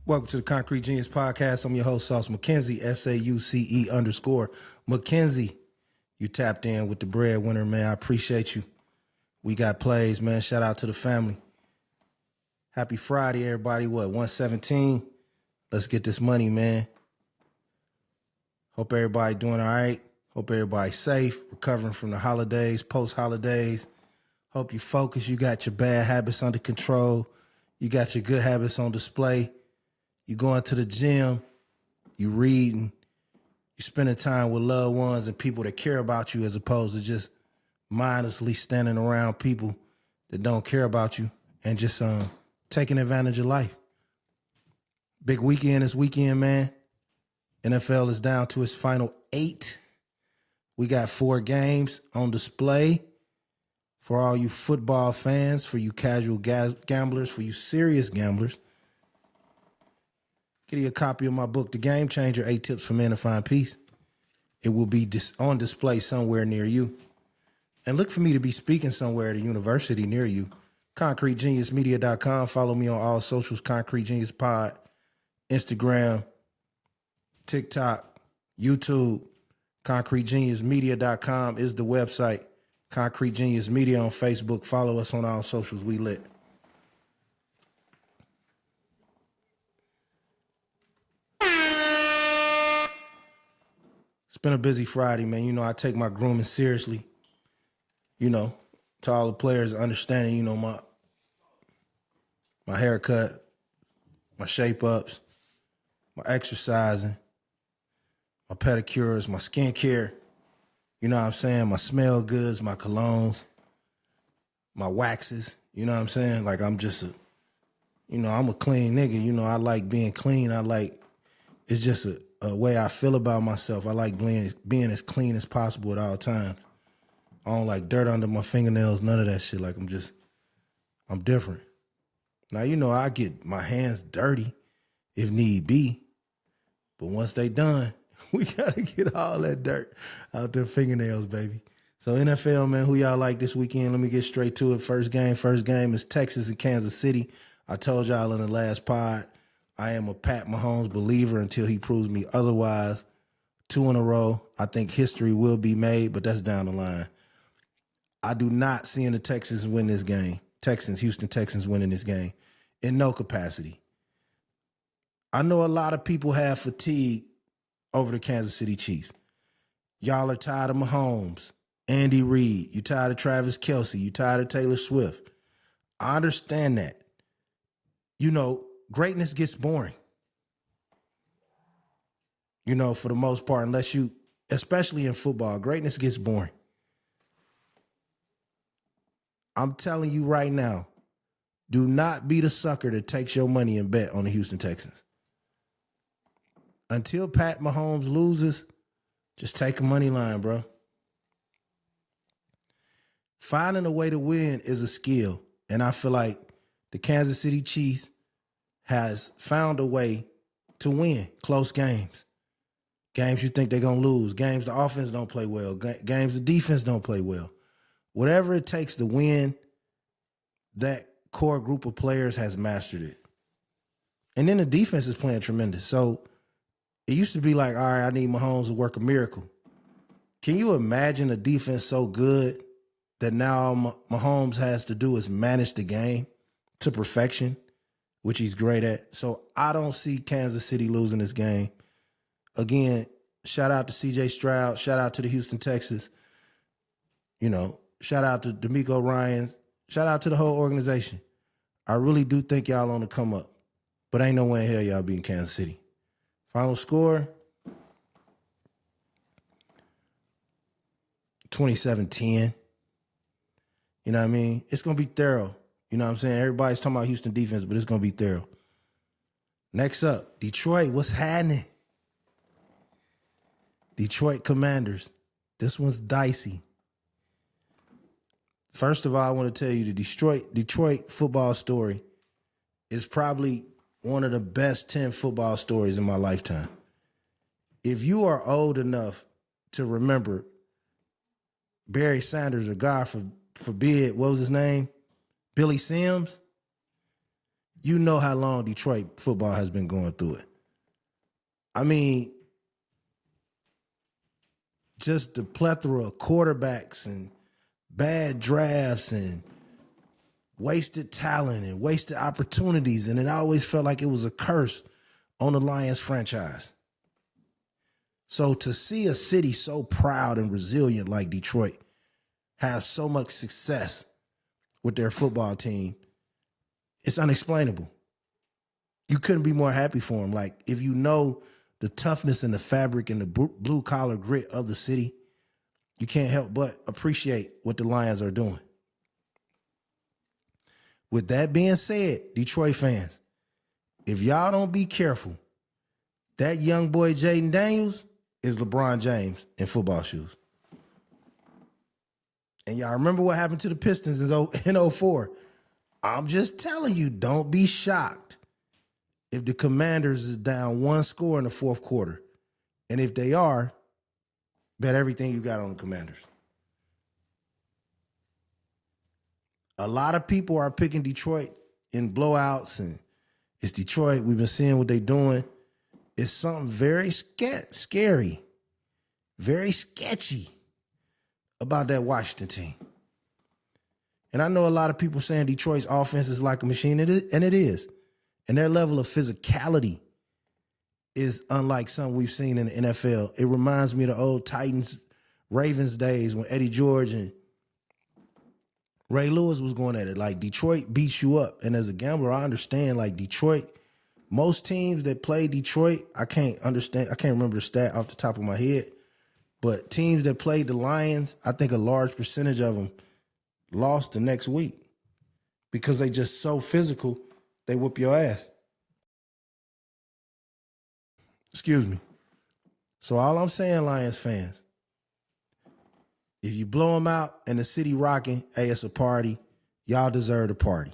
Welcome to the Concrete Genius Podcast. I'm your host, Sauce MacKenzie, SAUCE_ MacKenzie. You tapped in with the breadwinner, man. I appreciate you. We got plays, man. Shout out to the family. Happy Friday, everybody. 117? Let's get this money, man. Hope everybody doing all right. Hope everybody's safe, recovering from the holidays, post-holidays. Hope you focus. You got your bad habits under control. You got your good habits on display. You going to the gym, you reading, you spending time with loved ones and people that care about you as opposed to just mindlessly standing around people that don't care about you and just taking advantage of life. Big weekend this weekend, man. NFL is down to its final 8. We got 4 games on display for all you football fans, for you casual gamblers, for you serious gamblers. Get you a copy of my book, The Game Changer, 8 Tips for Men to Find Peace. It will be on display somewhere near you. And look for me to be speaking somewhere at a university near you. ConcreteGeniusMedia.com. Follow me on all socials, Concrete Genius Pod, Instagram, TikTok, YouTube. ConcreteGeniusMedia.com is the website. Concrete Genius Media on Facebook. Follow us on all socials. We lit. It's been a busy Friday, man. You know, I take my grooming seriously. You know, to all the players understanding, you know, my haircut, my shape-ups, my exercising, my pedicures, my skincare. You know what I'm saying? My smell goods, my colognes, my waxes. You know what I'm saying? Like I'm just I'm a clean nigga. You know, I like being clean. It's just a way I feel about myself. I like being as clean as possible at all times. I don't like dirt under my fingernails, none of that shit. Like I'm different. Now, you know, I get my hands dirty if need be, but once they done, we gotta get all that dirt out their fingernails, baby. So NFL, man, who y'all like this weekend? Let me get straight to it. First game is Texas and Kansas City. I told y'all in the last pod, I am a Pat Mahomes believer until he proves me otherwise. 2 in a row. I think history will be made, but that's down the line. I do not see the Texans win this game. Houston Texans winning this game in no capacity. I know a lot of people have fatigue over the Kansas City Chiefs. Y'all are tired of Mahomes, Andy Reid. You tired of Travis Kelce. You tired of Taylor Swift. I understand that. You know, greatness gets boring. You know, for the most part, especially in football, greatness gets boring. I'm telling you right now, do not be the sucker that takes your money and bet on the Houston Texans. Until Pat Mahomes loses, just take a money line, bro. Finding a way to win is a skill, and I feel like the Kansas City Chiefs has found a way to win close games. Games you think they're going to lose. Games the offense don't play well. Games the defense don't play well. Whatever it takes to win, that core group of players has mastered it. And then the defense is playing tremendous. So it used to be like, all right, I need Mahomes to work a miracle. Can you imagine a defense so good that now all Mahomes has to do is manage the game to perfection, which he's great at? So I don't see Kansas City losing this game. Again, shout out to C.J. Stroud. Shout out to the Houston Texans. You know, shout out to D'Amico Ryans. Shout out to the whole organization. I really do think y'all on the come up. But ain't no way in hell y'all beating Kansas City. Final score, 27-10. You know what I mean? It's going to be thorough. You know what I'm saying? Everybody's talking about Houston defense, but it's going to be thorough. Next up, Detroit. What's happening? Detroit Commanders. This one's dicey. First of all, I want to tell you the Detroit football story is probably one of the best 10 football stories in my lifetime. If you are old enough to remember Barry Sanders, or God forbid, what was his name? Billy Sims. you know how long Detroit football has been going through it. I mean, just the plethora of quarterbacks and bad drafts and wasted talent and wasted opportunities, and it always felt like it was a curse on the Lions franchise. So to see a city so proud and resilient like Detroit have so much success with their football team, it's unexplainable. You couldn't be more happy for them. Like, if you know the toughness and the fabric and the blue collar grit of the city, you can't help but appreciate what the Lions are doing. With that being said, Detroit fans, if y'all don't be careful, that young boy Jaden Daniels is LeBron James in football shoes. And y'all remember what happened to the Pistons in 04. I'm just telling you, don't be shocked if the Commanders is down one score in the fourth quarter. And if they are, bet everything you got on the Commanders. A lot of people are picking Detroit in blowouts, and it's Detroit. We've been seeing what they're doing. It's something very scary, very sketchy about that Washington team. And I know a lot of people saying Detroit's offense is like a machine, and it is. And their level of physicality is unlike something we've seen in the NFL. It reminds me of the old Titans, Ravens days when Eddie George and Ray Lewis was going at it. Like, Detroit beats you up. And as a gambler, I understand, like, Detroit, most teams that play Detroit, I can't remember the stat off the top of my head, but teams that played the Lions, I think a large percentage of them lost the next week because they just so physical, they whoop your ass. Excuse me. So all I'm saying, Lions fans, if you blow them out and the city rocking, hey, it's a party. Y'all deserve a party.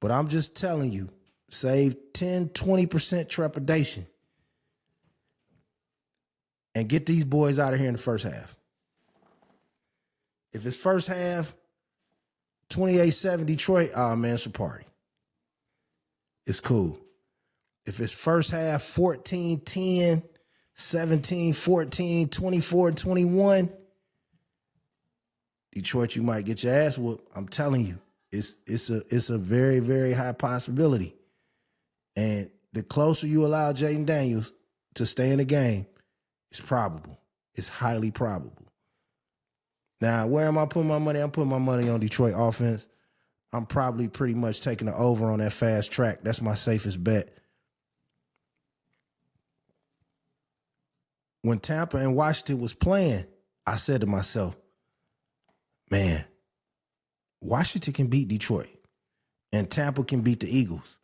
But I'm just telling you, save 10, 20% trepidation and get these boys out of here in the first half. If it's first half, 28-7 Detroit, oh man, it's a party. It's cool. If it's first half, 14-10, 17-14, 24-21, Detroit, you might get your ass whooped. I'm telling you, it's a very, very high possibility. And the closer you allow Jaden Daniels to stay in the game, it's probable. It's highly probable. Now, where am I putting my money? I'm putting my money on Detroit offense. I'm probably pretty much taking the over on that fast track. That's my safest bet. When Tampa and Washington was playing, I said to myself, man, Washington can beat Detroit and Tampa can beat the Eagles.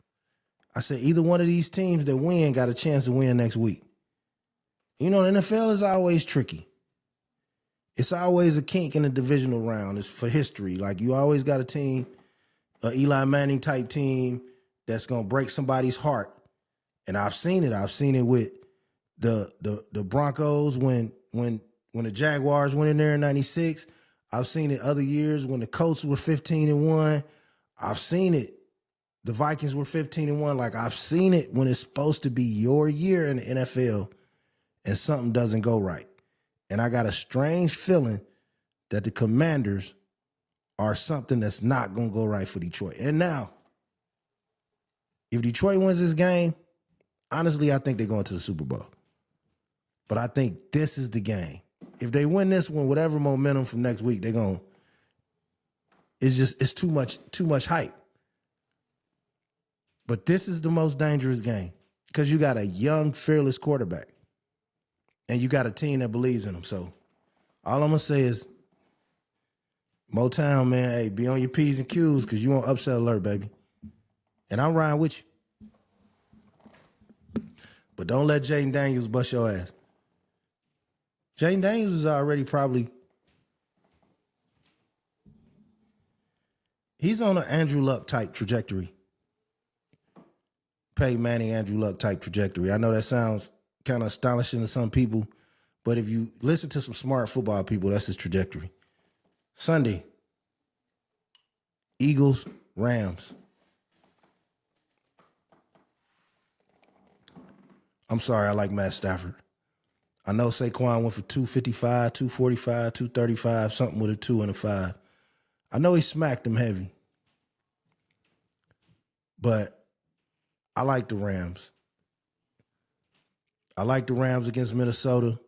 I said, either one of these teams that win got a chance to win next week. You know, the NFL is always tricky. It's always a kink in the divisional round. It's for history. Like, you always got a team, a Eli Manning type team that's going to break somebody's heart. And I've seen it. I've seen it with the Broncos when the Jaguars went in there in 96. I've seen it other years when the Colts were 15-1. I've seen it. The Vikings were 15-1. Like, I've seen it when it's supposed to be your year in the NFL and something doesn't go right. And I got a strange feeling that the Commanders are something that's not going to go right for Detroit. And now, if Detroit wins this game, honestly, I think they're going to the Super Bowl. But I think this is the game. If they win this one, whatever momentum from next week, they're going to, it's too much hype. But this is the most dangerous game because you got a young, fearless quarterback. And you got a team that believes in them. So all I'm going to say is, Motown, man, hey, be on your P's and Q's because you want upset alert, baby. And I'm riding with you. But don't let Jaden Daniels bust your ass. Jaden Daniels is already he's on an Andrew Luck type trajectory. Peyton Manning, Andrew Luck type trajectory. I know that sounds kind of astonishing to some people, but if you listen to some smart football people, that's his trajectory. Sunday, Eagles, Rams. I'm sorry, I like Matt Stafford. I know Saquon went for 255, 245, 235, something with a 2 and a 5. I know he smacked him heavy. But I like the Rams. I like the Rams against Minnesota.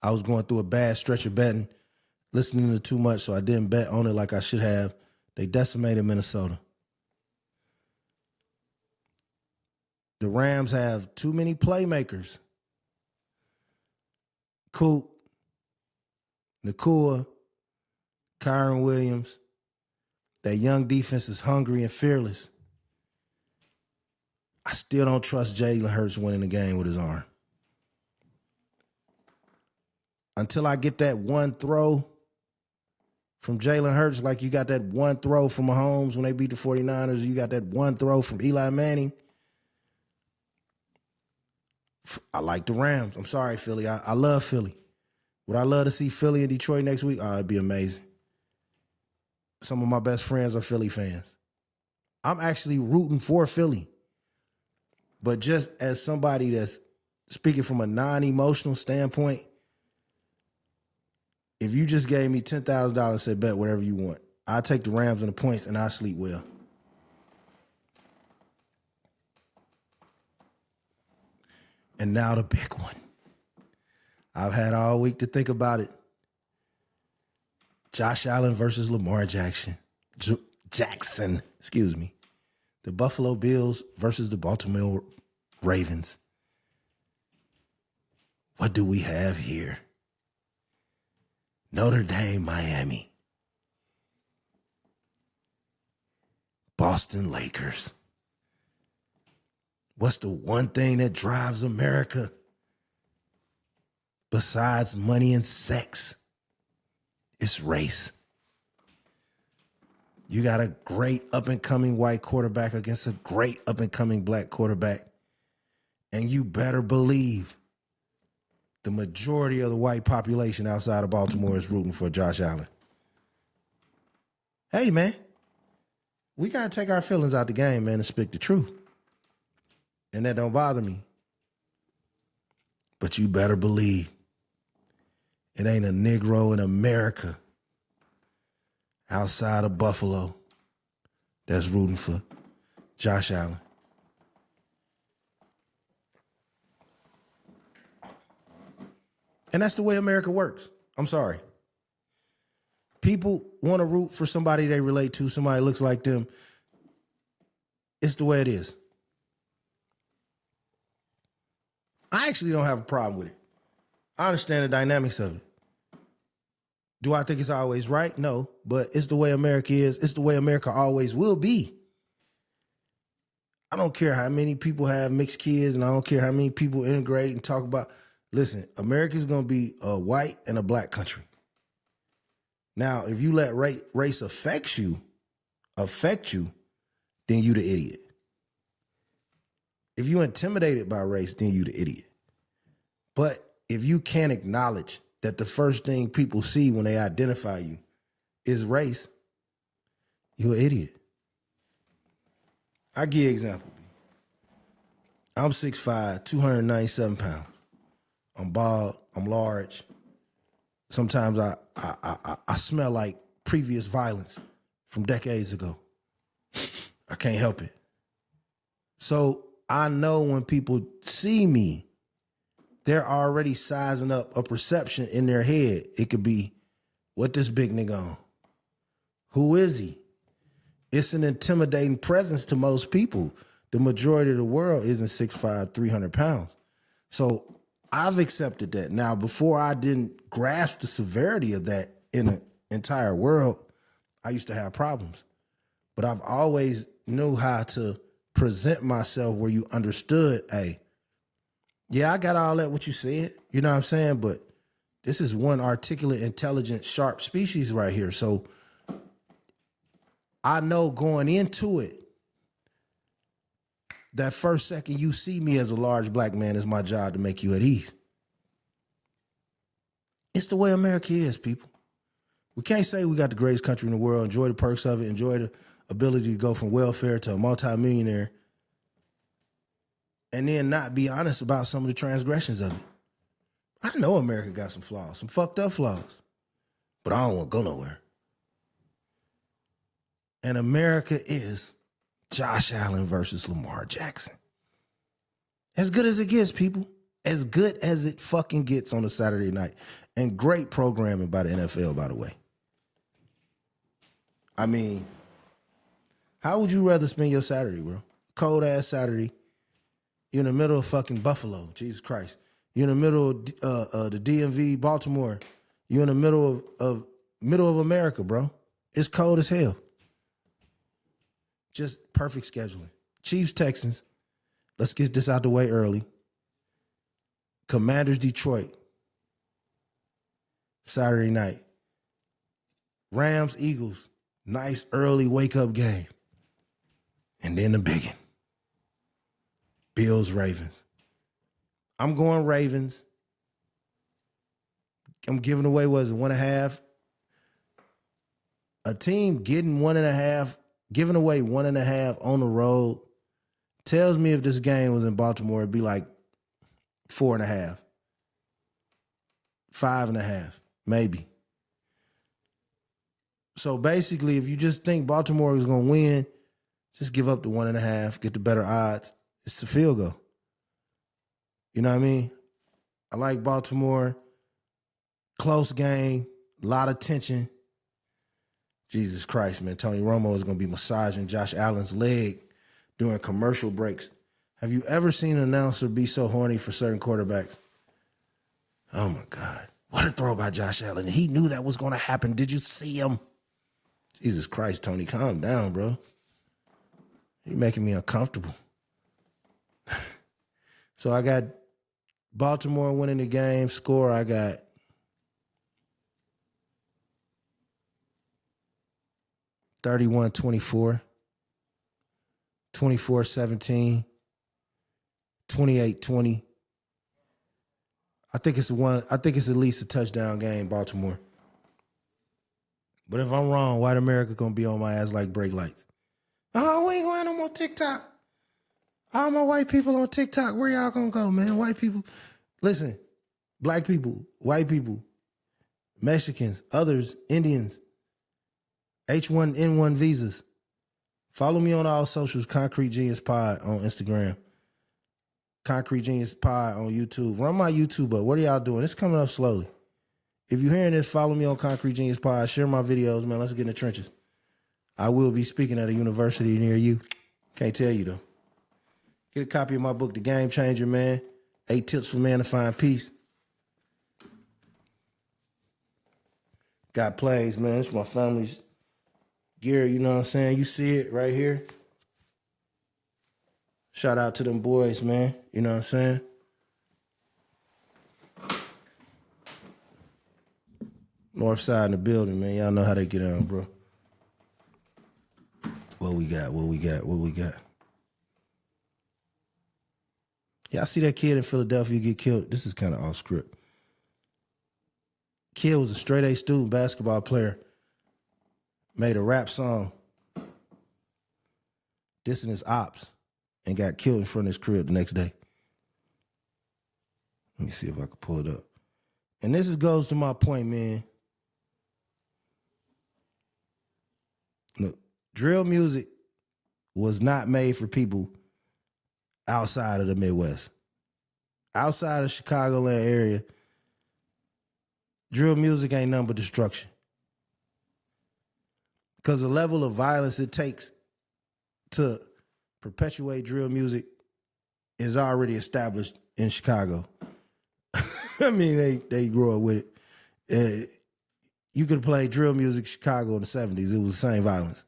I was going through a bad stretch of betting, listening to too much, so I didn't bet on it like I should have. They decimated Minnesota. The Rams have too many playmakers. Coop, Nakua, Kyron Williams. That young defense is hungry and fearless. I still don't trust Jalen Hurts winning the game with his arm. Until I get that one throw from Jalen Hurts, like you got that one throw from Mahomes when they beat the 49ers, you got that one throw from Eli Manning. I like the Rams. I'm sorry, Philly. I love Philly. Would I love to see Philly and Detroit next week? Oh, it'd be amazing. Some of my best friends are Philly fans. I'm actually rooting for Philly. But just as somebody that's speaking from a non-emotional standpoint, if you just gave me $10,000 and said, bet whatever you want, I'll take the Rams and the points and I'll sleep well. And now the big one. I've had all week to think about it. Josh Allen versus Lamar Jackson. The Buffalo Bills versus the Baltimore Ravens. What do we have here? Notre Dame, Miami. Boston Lakers. What's the one thing that drives America besides money and sex? It's race. You got a great up-and-coming white quarterback against a great up-and-coming black quarterback. And you better believe the majority of the white population outside of Baltimore is rooting for Josh Allen. Hey, man, we got to take our feelings out the game, man, and speak the truth. And that don't bother me. But you better believe it ain't a Negro in America outside of Buffalo that's rooting for Josh Allen. And that's the way America works. I'm sorry. People want to root for somebody they relate to, somebody looks like them. It's the way it is. I actually don't have a problem with it. I understand the dynamics of it. Do I think it's always right? No, but it's the way America is. It's the way America always will be. I don't care how many people have mixed kids, and I don't care how many people integrate and talk about. Listen, America's going to be a white and a black country. Now, if you let race affect you, then you the idiot. If you intimidated by race, then you the idiot. But if you can't acknowledge that the first thing people see when they identify you is race, you're an idiot. I give you an example. I'm 6'5", 297 pounds. I'm bald, I'm large. Sometimes I smell like previous violence from decades ago. I can't help it. So I know when people see me, they're already sizing up a perception in their head. It could be, what this big nigga on? Who is he? It's an intimidating presence to most people. The majority of the world isn't 6'5", 300 pounds. So I've accepted that. Now, before I didn't grasp the severity of that in the entire world, I used to have problems. But I've always knew how to present myself where you understood, hey, yeah, I got all that what you said, you know what I'm saying? But this is one articulate, intelligent, sharp species right here. So I know going into it, that first second you see me as a large black man, is my job to make you at ease. It's the way America is, people. We can't say we got the greatest country in the world, enjoy the perks of it, enjoy the ability to go from welfare to a multimillionaire, and then not be honest about some of the transgressions of it. I know America got some flaws, some fucked up flaws, but I don't want to go nowhere. And America is Josh Allen versus Lamar Jackson. As good as it gets, people. As good as it fucking gets on a Saturday night. And great programming by the NFL, by the way. I mean, how would you rather spend your Saturday, bro? Cold ass Saturday. You're in the middle of fucking Buffalo. Jesus Christ. You're in the middle of the DMV, Baltimore. You're in the middle of America, bro. It's cold as hell. Just perfect scheduling. Chiefs, Texans. Let's get this out the way early. Commanders, Detroit. Saturday night. Rams, Eagles. Nice early wake-up game. And then the biggin. Bills, Ravens. I'm going Ravens. I'm giving away, what is it, 1.5? A team getting 1.5, giving away 1.5 on the road tells me if this game was in Baltimore, it'd be like 4.5, 5.5, maybe. So basically, if you just think Baltimore is going to win, just give up the 1.5, get the better odds. It's a field goal. You know what I mean? I like Baltimore. Close game, a lot of tension. Jesus Christ, man. Tony Romo is going to be massaging Josh Allen's leg during commercial breaks. Have you ever seen an announcer be so horny for certain quarterbacks? Oh, my God. What a throw by Josh Allen. He knew that was going to happen. Did you see him? Jesus Christ, Tony, calm down, bro. You're making me uncomfortable. So I got Baltimore winning the game. Score, I got 31-24, 24-17, 28-20. I think it's at least a touchdown game, Baltimore. But if I'm wrong, white America gonna be on my ass like brake lights. Oh, we ain't going no more TikTok. All my white people on TikTok, where y'all gonna go, man? White people. Listen, black people, white people, Mexicans, others, Indians, H1N1 visas. Follow me on all socials, Concrete Genius Pod on Instagram. Concrete Genius Pod on YouTube. Run my YouTube up. What are y'all doing? It's coming up slowly. If you're hearing this, follow me on Concrete Genius Pod. Share my videos, man. Let's get in the trenches. I will be speaking at a university near you. Can't tell you, though. Get a copy of my book, The Game Changer, man. 8 Tips for Man to Find Peace. Got plays, man. It's my family's gear, you know what I'm saying? You see it right here. Shout out to them boys, man. You know what I'm saying? North side in the building, man. Y'all know how they get on, bro. What we got? Y'all see that kid in Philadelphia get killed? This is kind of off script. Kid was a straight A student basketball player. Made a rap song dissing his ops and got killed in front of his crib the next day. Let me see if I can pull it up. And this goes to my point, man. Look, drill music was not made for people outside of the Midwest. Outside of Chicagoland area, drill music ain't nothing but destruction. Because the level of violence it takes to perpetuate drill music is already established in Chicago. I mean, they grew up with it. You could play drill music in Chicago in the 70s. It was the same violence.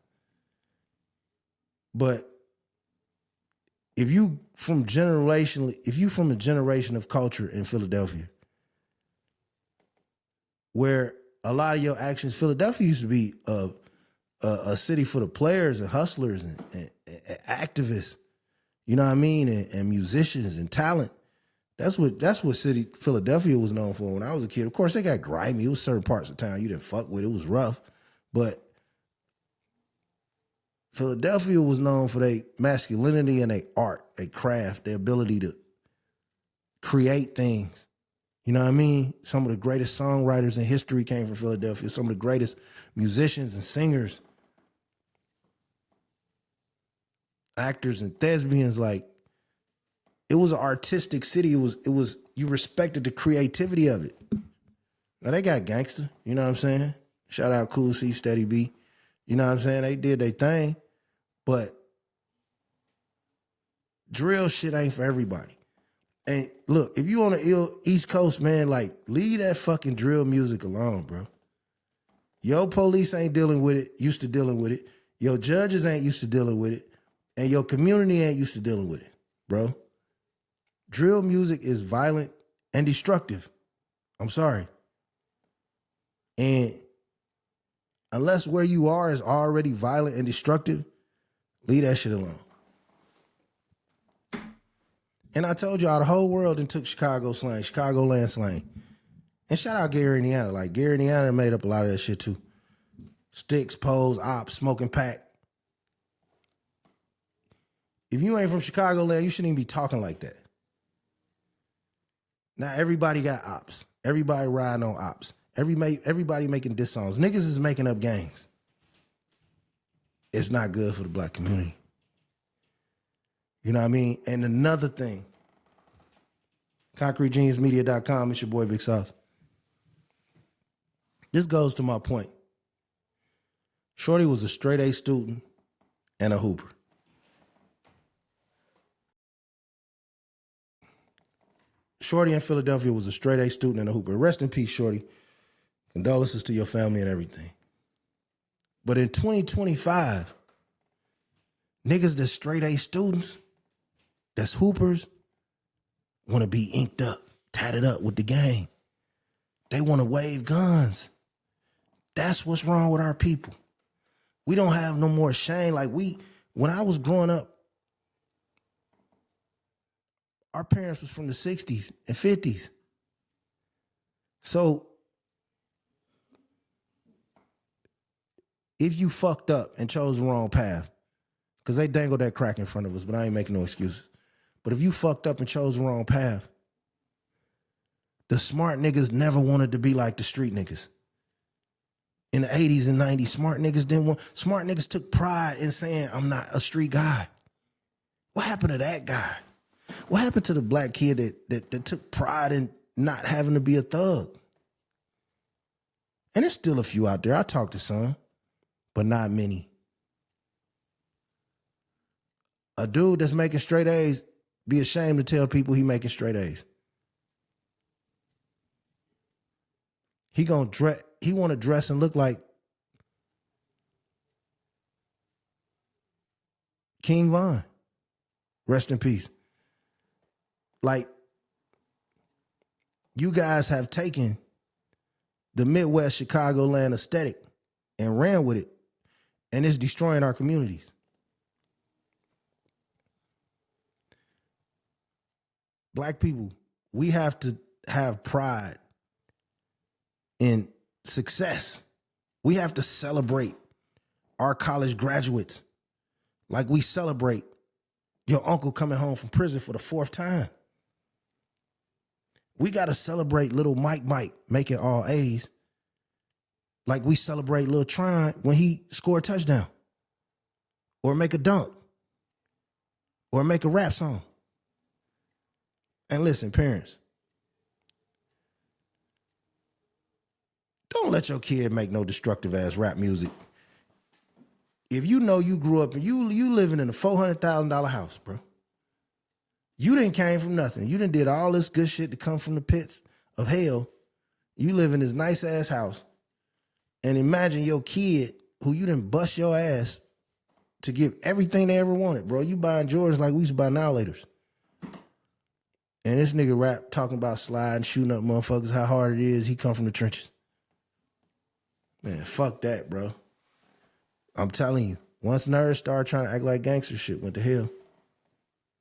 But if you from a generation of culture in Philadelphia, where a lot of your actions, Philadelphia used to be a city full of players and hustlers and activists, you know what I mean, and musicians and talent. That's what city Philadelphia was known for when I was a kid. Of course, they got grimy. It was certain parts of town you didn't fuck with. It was rough, but Philadelphia was known for their masculinity and their art, their craft, their ability to create things. You know what I mean? Some of the greatest songwriters in history came from Philadelphia. Some of the greatest musicians and singers, actors and thespians. Like, it was an artistic city. It was you respected the creativity of it. Now they got gangster, you know what I'm saying? Shout out Cool C, Steady B. You know what I'm saying? They did their thing, but drill shit ain't for everybody. And look, if you on the East Coast, man, like, leave that fucking drill music alone, bro. Your police ain't dealing with it, used to dealing with it. Your judges ain't used to dealing with it. And your community ain't used to dealing with it, bro. Drill music is violent and destructive. I'm sorry. And unless where you are is already violent and destructive, leave that shit alone. And I told y'all, the whole world then took Chicago slang, Chicagoland slang. And shout out Gary, Indiana. Like, Gary, Indiana made up a lot of that shit too. Sticks, poles, ops, smoking pack. If you ain't from Chicagoland, you shouldn't even be talking like that. Now everybody got ops. Everybody riding on ops. Everybody making diss songs. Niggas is making up gangs. It's not good for the black community. You know what I mean? And another thing, ConcreteGeniusMedia.com, it's your boy Big Sauce. This goes to my point. Shorty was a straight A student and a hooper. Shorty in Philadelphia was a straight A student and a hooper. Rest in peace, Shorty. Condolences to your family and everything. But in 2025, niggas that's straight A students, that's hoopers, want to be inked up, tatted up with the gang. They want to wave guns. That's what's wrong with our people. We don't have no more shame. Like, when I was growing up, our parents was from the 60s and 50s. So if you fucked up and chose the wrong path, because they dangled that crack in front of us, but I ain't making no excuses. But if you fucked up and chose the wrong path, the smart niggas never wanted to be like the street niggas. In the 80s and 90s, smart niggas took pride in saying, I'm not a street guy. What happened to that guy? What happened to the black kid that took pride in not having to be a thug? And there's still a few out there. I talk to some, but not many. A dude that's making straight A's be ashamed to tell people he making straight A's. He want to dress and look like King Von. Rest in peace. Like, you guys have taken the Midwest Chicagoland aesthetic and ran with it, and it's destroying our communities. Black people, we have to have pride in success. We have to celebrate our college graduates like we celebrate your uncle coming home from prison for the 4th time. We got to celebrate little Mike making all A's like we celebrate Lil Tron when he scored a touchdown or make a dunk or make a rap song. And listen, parents, don't let your kid make no destructive ass rap music. If you know you grew up and you living in a $400,000 house, bro. You didn't came from nothing. You done did all this good shit to come from the pits of hell. You live in this nice ass house. And imagine your kid who you done bust your ass to give everything they ever wanted, bro. You buying Jordans like we used to buy Now Laters. And this nigga rap talking about sliding, shooting up motherfuckers, how hard it is. He come from the trenches. Man, fuck that, bro. I'm telling you, once nerds start trying to act like gangster shit, went to hell.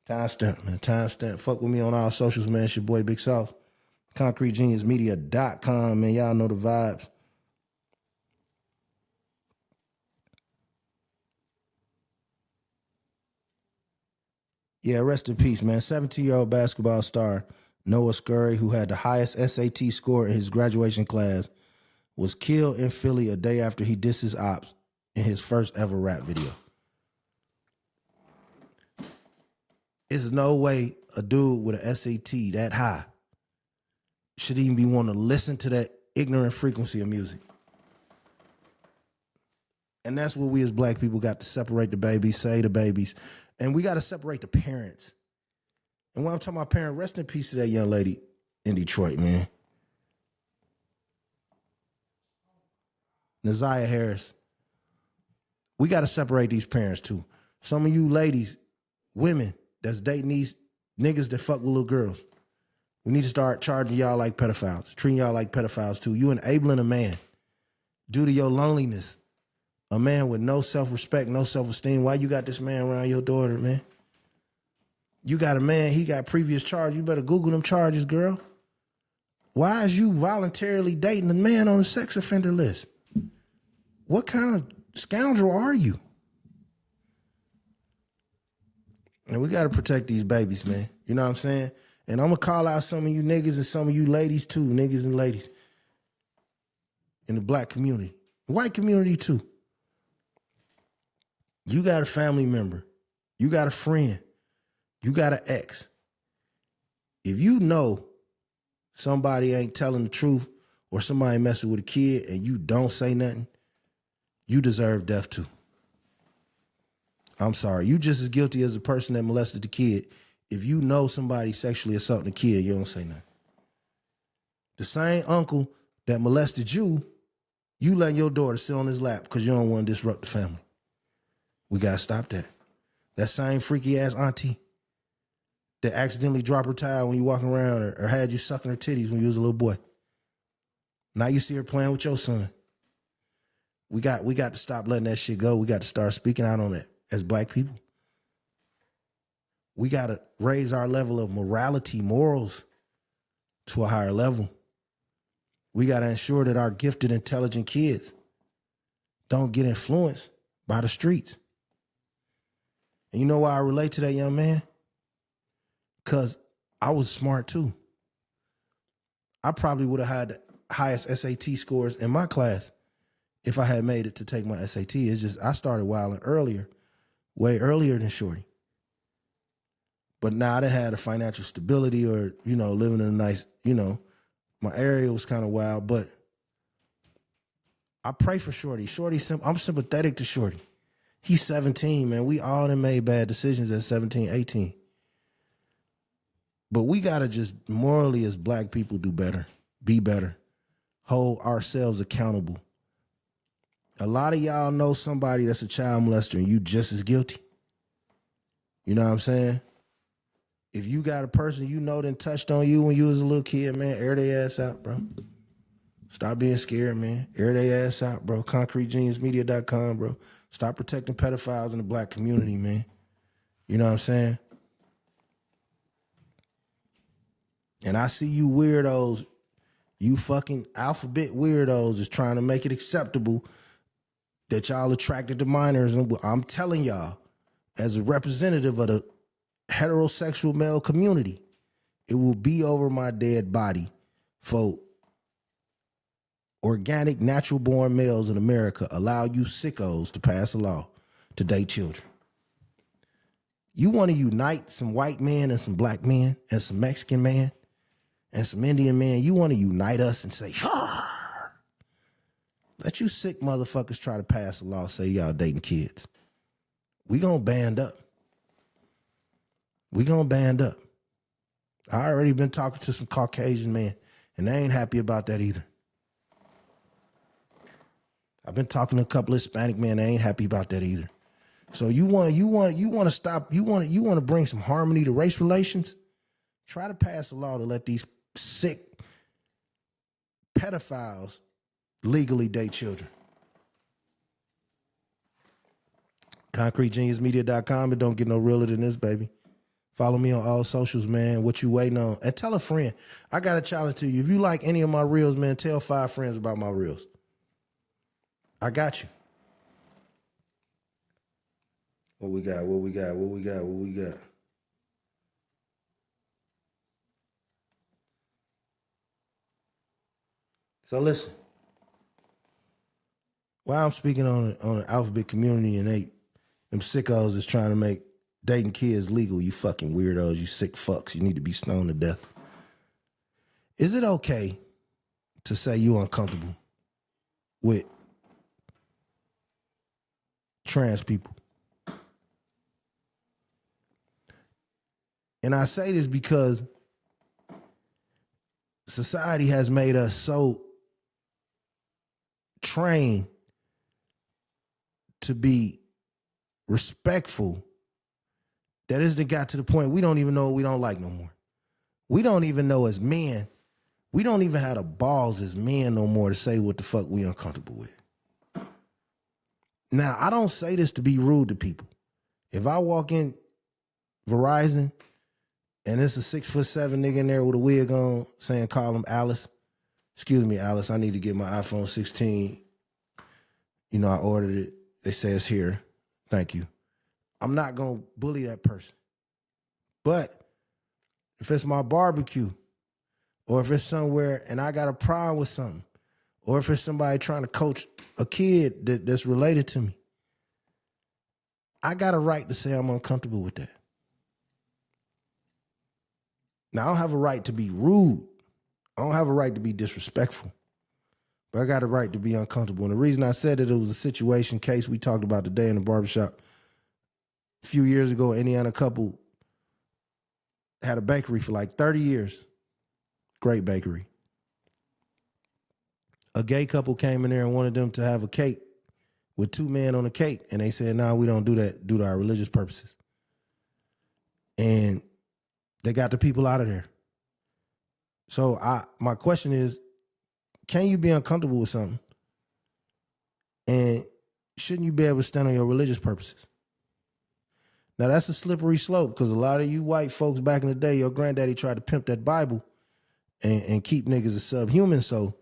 Timestamp, man. Timestamp. Fuck with me on all socials, man. It's your boy Big Sauce. ConcreteGeniusMedia.com, man. Y'all know the vibes. Yeah, rest in peace, man. 17-year-old basketball star Noah Scurry, who had the highest SAT score in his graduation class, was killed in Philly a day after he dissed his ops in his first ever rap video. There's no way a dude with an SAT that high should even be wanting to listen to that ignorant frequency of music. And that's what we as black people got to separate the babies, say the babies, and we got to separate the parents. And when I'm talking about parent, rest in peace to that young lady in Detroit, man. Naziah Harris. We got to separate these parents too. Some of you ladies, women that's dating these niggas that fuck with little girls, we need to start charging y'all like pedophiles, treating y'all like pedophiles too. You enabling a man due to your loneliness. A man with no self-respect, no self-esteem. Why you got this man around your daughter, man? You got a man, he got previous charges. You better Google them charges, girl. Why is you voluntarily dating a man on the sex offender list? What kind of scoundrel are you? And we got to protect these babies, man. You know what I'm saying? And I'm going to call out some of you niggas and some of you ladies too, niggas and ladies in the black community, white community too. You got a family member. You got a friend. You got an ex. If you know somebody ain't telling the truth or somebody messing with a kid and you don't say nothing, you deserve death too. I'm sorry. You just as guilty as the person that molested the kid. If you know somebody sexually assaulting a kid, you don't say nothing. The same uncle that molested you, you letting your daughter sit on his lap because you don't want to disrupt the family. We got to stop that. That same freaky ass auntie that accidentally dropped her towel when you walking around or had you sucking her titties when you was a little boy. Now you see her playing with your son. We got to stop letting that shit go. We got to start speaking out on that as black people. We got to raise our level of morality, morals to a higher level. We got to ensure that our gifted, intelligent kids don't get influenced by the streets. And you know why I relate to that young man? Because I was smart too. I probably would have had the highest SAT scores in my class if I had made it to take my SAT. It's just I started wilding earlier, way earlier than Shorty. But now I didn't have the financial stability or, living in a nice, my area was kind of wild. But I pray for Shorty. I'm sympathetic to Shorty. He's 17, man. We all done made bad decisions at 17, 18. But we got to just morally as black people do better, be better, hold ourselves accountable. A lot of y'all know somebody that's a child molester and you just as guilty. You know what I'm saying? If you got a person you know that touched on you when you was a little kid, man, air their ass out, bro. Stop being scared, man. Air their ass out, bro. ConcreteGeniusMedia.com, bro. Stop protecting pedophiles in the black community, man. You know what I'm saying? And I see you weirdos, you fucking alphabet weirdos is trying to make it acceptable that y'all attracted to minors. And I'm telling y'all, as a representative of the heterosexual male community, it will be over my dead body for organic, natural-born males in America allow you sickos to pass a law to date children. You want to unite some white men and some black men and some Mexican men and some Indian men. You want to unite us and say, Arr! Let you sick motherfuckers try to pass a law, say y'all dating kids. We gonna band up. We gonna band up. I already been talking to some Caucasian men, and they ain't happy about that either. I've been talking to a couple of Hispanic men, they ain't happy about that either. So you want to stop, you want to bring some harmony to race relations? Try to pass a law to let these sick pedophiles legally date children. ConcreteGeniusMedia.com. It don't get no realer than this, baby. Follow me on all socials, man. What you waiting on? And tell a friend. I got a challenge to you. If you like any of my reels, man, tell 5 friends about my reels. I got you. What we got? So listen, while I'm speaking on an alphabet community and them sickos is trying to make dating kids legal, you fucking weirdos, you sick fucks, you need to be stoned to death. Is it okay to say you uncomfortable with trans people? And I say this because society has made us so trained to be respectful that it's got to the point we don't even know what we don't like no more. We don't even know as men, we don't even have the balls as men no more to say what the fuck we uncomfortable with. Now, I don't say this to be rude to people. If I walk in Verizon and it's a 6'7" nigga in there with a wig on saying call him Alice, excuse me, Alice, I need to get my iPhone 16. You know, I ordered it. They say it's here. Thank you. I'm not going to bully that person. But if it's my barbecue, or if it's somewhere and I got a problem with something, or if it's somebody trying to coach a kid that's related to me, I got a right to say I'm uncomfortable with that. Now, I don't have a right to be rude. I don't have a right to be disrespectful. But I got a right to be uncomfortable. And the reason I said it was a situation case we talked about today in the barbershop. A few years ago, an Indiana couple had a bakery for like 30 years. Great bakery. A gay couple came in there and wanted them to have a cake with two men on a cake. And they said, no, we don't do that due to our religious purposes. And they got the people out of there. So my question is, can you be uncomfortable with something? And shouldn't you be able to stand on your religious purposes? Now, that's a slippery slope because a lot of you white folks back in the day, your granddaddy tried to pimp that Bible and keep niggas as subhuman. So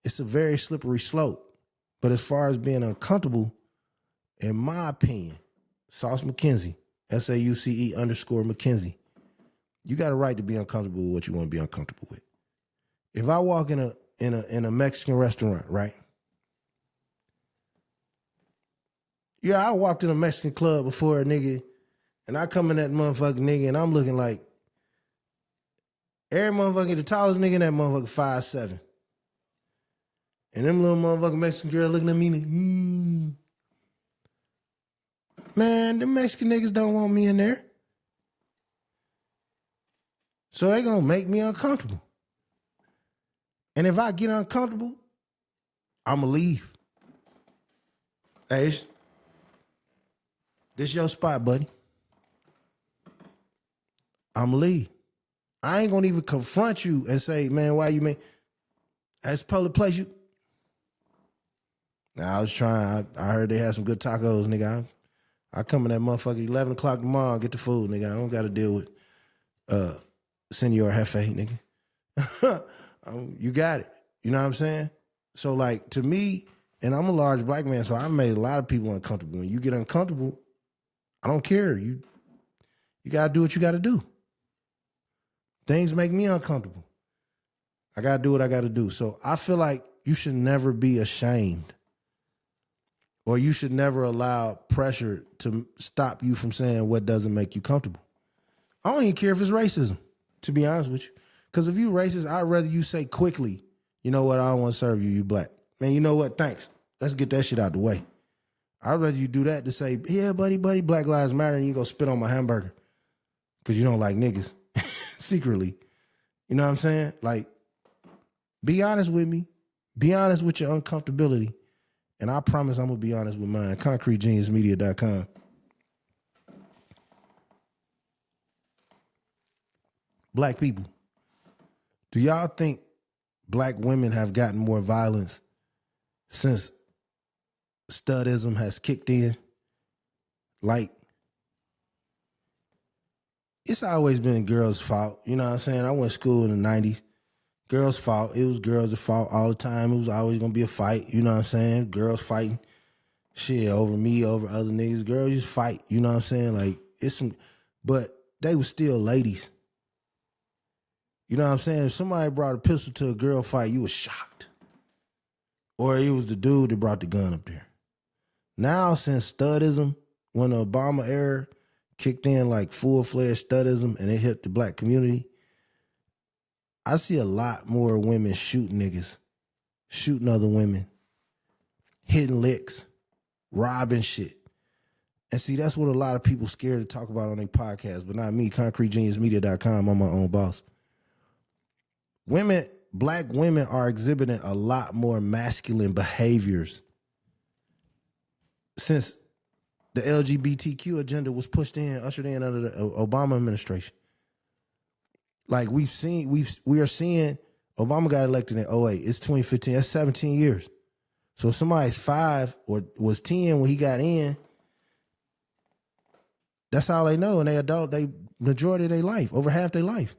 it's a very slippery slope. But as far as being uncomfortable, in my opinion, Sauce MacKenzie, SAUCE_MacKenzie, you got a right to be uncomfortable with what you want to be uncomfortable with. If I walk in a Mexican restaurant, right? Yeah, I walked in a Mexican club before a nigga, and I come in that motherfucking nigga, and I'm looking like every motherfucker, the tallest nigga in that motherfucker 5'7". And them little motherfucking Mexican girl looking at me like, Man, them Mexican niggas don't want me in there. So they gonna make me uncomfortable. And if I get uncomfortable, I'ma leave. Hey, this your spot, buddy. I'ma leave. I ain't gonna even confront you and say, man, why you make that's public place you. Now I was trying, I heard they had some good tacos, nigga. I come in that motherfucker 11 o'clock tomorrow, get the food, nigga. I don't gotta deal with Senor Jefe, nigga. You got it. You know what I'm saying? So like to me, and I'm a large black man, so I made a lot of people uncomfortable. When you get uncomfortable, I don't care. You gotta do what you gotta do. Things make me uncomfortable. I gotta do what I gotta do. So I feel like you should never be ashamed, or you should never allow pressure to stop you from saying what doesn't make you comfortable. I don't even care if it's racism, to be honest with you. Because if you racist, I'd rather you say quickly, you know what, I don't want to serve you, you black. Man, you know what, thanks. Let's get that shit out the way. I'd rather you do that to say, yeah, buddy, Black Lives Matter, and you go spit on my hamburger because you don't like niggas secretly. You know what I'm saying? Like, be honest with me. Be honest with your uncomfortability. And I promise I'm going to be honest with mine. ConcreteGeniusMedia.com. Black people, do y'all think black women have gotten more violence since studism has kicked in? Like, it's always been girls' fault. You know what I'm saying? I went to school in the 90s. Girls' fault. It was girls' fault all the time. It was always going to be a fight. You know what I'm saying? Girls fighting. Shit, over me, over other niggas. Girls just fight. You know what I'm saying? Like, it's some, but they were still ladies. You know what I'm saying? If somebody brought a pistol to a girl fight, you was shocked. or he was the dude that brought the gun up there. Now, since studism, when the Obama era kicked in like full-fledged studism and it hit the black community, I see a lot more women shooting niggas, shooting other women, hitting licks, robbing shit. And see, that's what a lot of people scared to talk about on their podcast, but not me, ConcreteGeniusMedia.com. I'm my own boss. Black women are exhibiting a lot more masculine behaviors since the LGBTQ agenda was ushered in under the Obama administration. Like we are seeing, Obama got elected in 2008. It's 2015. That's 17 years. So if somebody's 5 or was 10 when he got in, that's all they know. And they majority of their life, over half their life.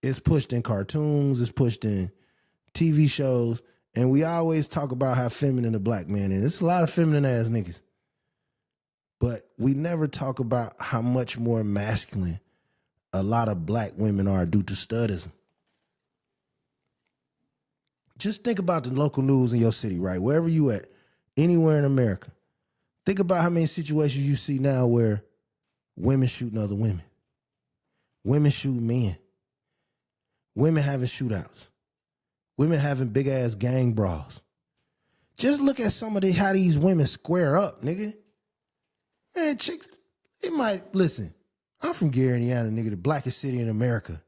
It's pushed in cartoons, it's pushed in TV shows, and we always talk about how feminine the black man is. It's a lot of feminine ass niggas. But we never talk about how much more masculine a lot of black women are due to studism. Just think about the local news in your city, right? Wherever you at, anywhere in America. Think about how many situations you see now where women shooting other women. Women shooting men. Women having shootouts. Women having big ass gang brawls. Just look at some of how these women square up, nigga. Man, chicks, listen, I'm from Gary, Indiana, nigga, the blackest city in America.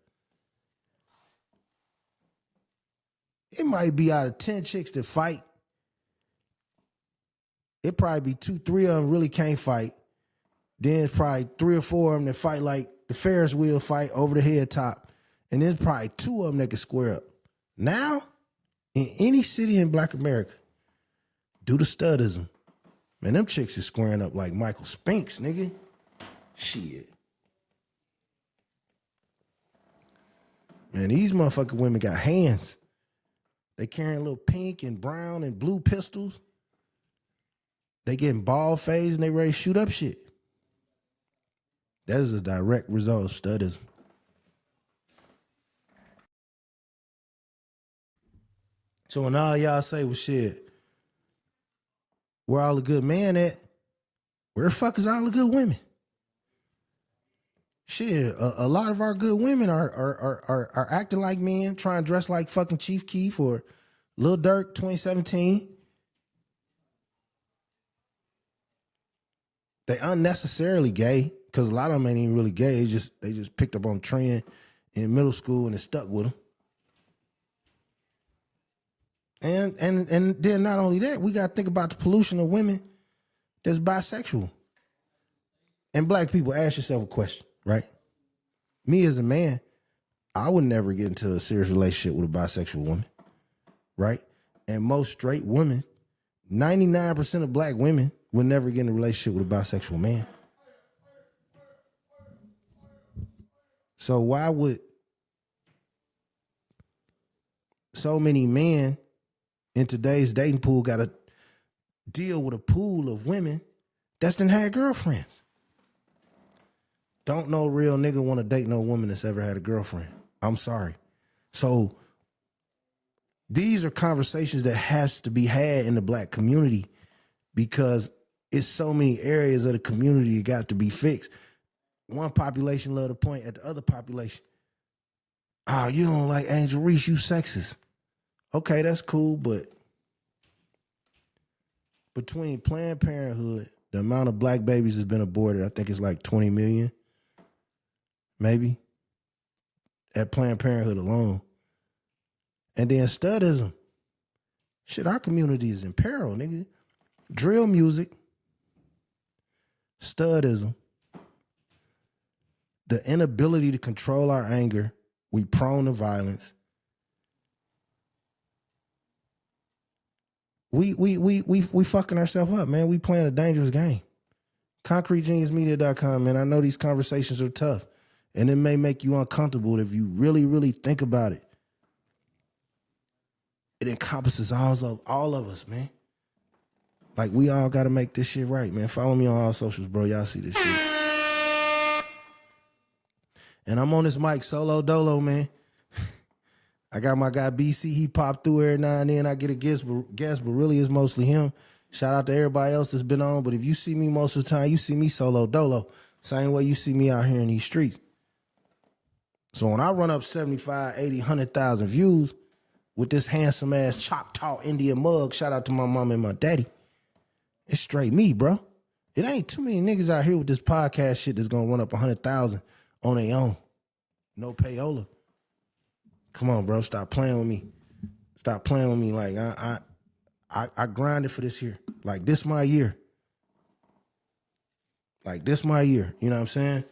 It might be out of 10 chicks that fight, it probably be 2, 3 of them really can't fight. Then it's probably 3 or 4 of them that fight like the Ferris wheel fight over the head top. And there's probably 2 of them that can square up. Now, in any city in black America, due to studism, man, them chicks is squaring up like Michael Spinks, nigga. Shit. Man, these motherfucking women got hands. They carrying little pink and brown and blue pistols. They getting ball phased and they ready to shoot up shit. That is a direct result of studism. So when all y'all say, well, shit, where all the good men at? Where the fuck is all the good women? Shit, a lot of our good women are acting like men, trying to dress like fucking Chief Keef or Lil Durk 2017. They unnecessarily gay, because a lot of them ain't even really gay. They just picked up on the trend in middle school and it stuck with them. And then not only that, we got to think about the pollution of women that's bisexual. And black people, ask yourself a question, right? Me as a man, I would never get into a serious relationship with a bisexual woman, right? And most straight women, 99% of black women would never get in a relationship with a bisexual man. So why would so many men in today's dating pool got to deal with a pool of women that's done had girlfriends? Don't no real nigga want to date no woman that's ever had a girlfriend. I'm sorry. So these are conversations that has to be had in the black community, because it's so many areas of the community that got to be fixed. One population love to point at the other population. Oh, you don't like Angel Reese, you sexist. Okay, that's cool, but between Planned Parenthood, the amount of black babies that's been aborted, I think it's like 20 million, maybe, at Planned Parenthood alone. And then studism. Shit, our community is in peril, nigga. Drill music, studism, the inability to control our anger, we prone to violence. We fucking ourselves up, man. We playing a dangerous game. ConcreteGeniusMedia.com, man. I know these conversations are tough, and it may make you uncomfortable if you really, really think about it. It encompasses all of us, man. Like, we all got to make this shit right, man. Follow me on all socials, bro. Y'all see this shit. And I'm on this mic solo dolo, man. I got my guy BC. He popped through every now and then. I get a guest, but really it's mostly him. Shout out to everybody else that's been on. But if you see me most of the time, you see me solo dolo. Same way you see me out here in these streets. So when I run up 75, 80, 100,000 views with this handsome ass Choctaw Indian mug, shout out to my mom and my daddy, it's straight me, bro. It ain't too many niggas out here with this podcast shit that's gonna run up 100,000 on their own. No payola. Come on, bro. Stop playing with me. Stop playing with me. Like I grinded for this here. Like this my year. Like this my year. You know what I'm saying?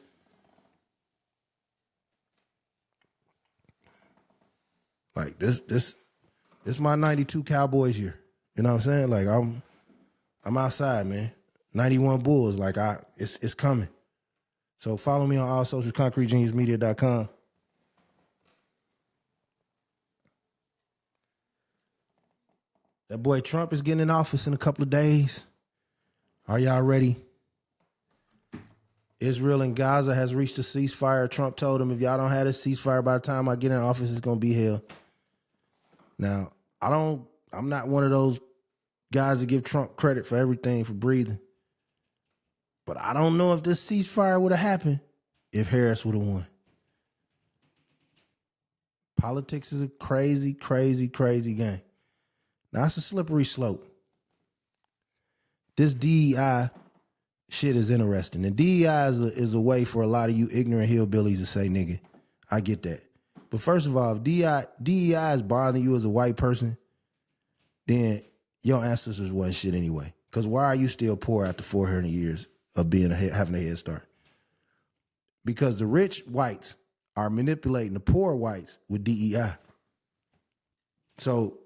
Like this my 92 Cowboys year. You know what I'm saying? Like I'm outside, man. 91 Bulls. Like it's coming. So follow me on all social, concretegeniusmedia.com. That boy Trump is getting in office in a couple of days. Are y'all ready? Israel and Gaza has reached a ceasefire. Trump told them, if y'all don't have a ceasefire by the time I get in office, it's gonna be hell. Now, I'm not one of those guys that give Trump credit for everything, for breathing. But I don't know if this ceasefire would have happened if Harris would have won. Politics is a crazy, crazy, crazy game. Now, it's a slippery slope. This DEI shit is interesting. And DEI is a way for a lot of you ignorant hillbillies to say, nigga, I get that. But first of all, if DEI is bothering you as a white person, then your ancestors wasn't shit anyway. Because why are you still poor after 400 years of having a head start? Because the rich whites are manipulating the poor whites with DEI. So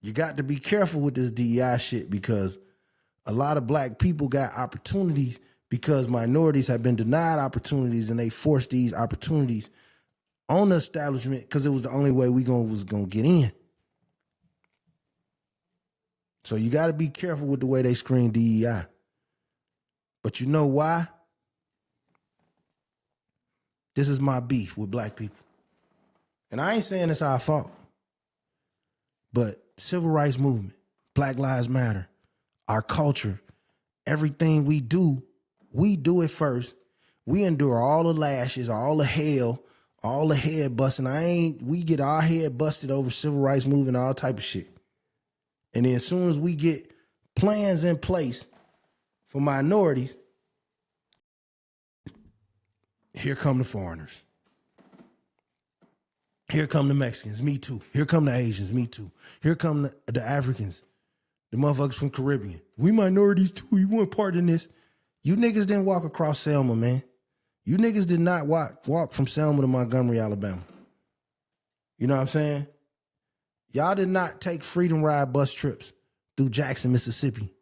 you got to be careful with this DEI shit, because a lot of black people got opportunities because minorities have been denied opportunities, and they forced these opportunities on the establishment because it was the only way was gonna get in. So you got to be careful with the way they screen DEI. But you know why? This is my beef with black people. And I ain't saying it's our fault. But civil rights movement, Black Lives Matter, our culture, everything we do it first. We endure all the lashes, all the hell, all the head busting. We get our head busted over civil rights movement, all type of shit. And then as soon as we get plans in place for minorities, here come the foreigners. Here come the Mexicans, me too. Here come the Asians, me too. Here come the Africans, the motherfuckers from Caribbean. We minorities too, we want part in this. You niggas didn't walk across Selma, man. You niggas did not walk from Selma to Montgomery, Alabama. You know what I'm saying? Y'all did not take freedom ride bus trips through Jackson, Mississippi.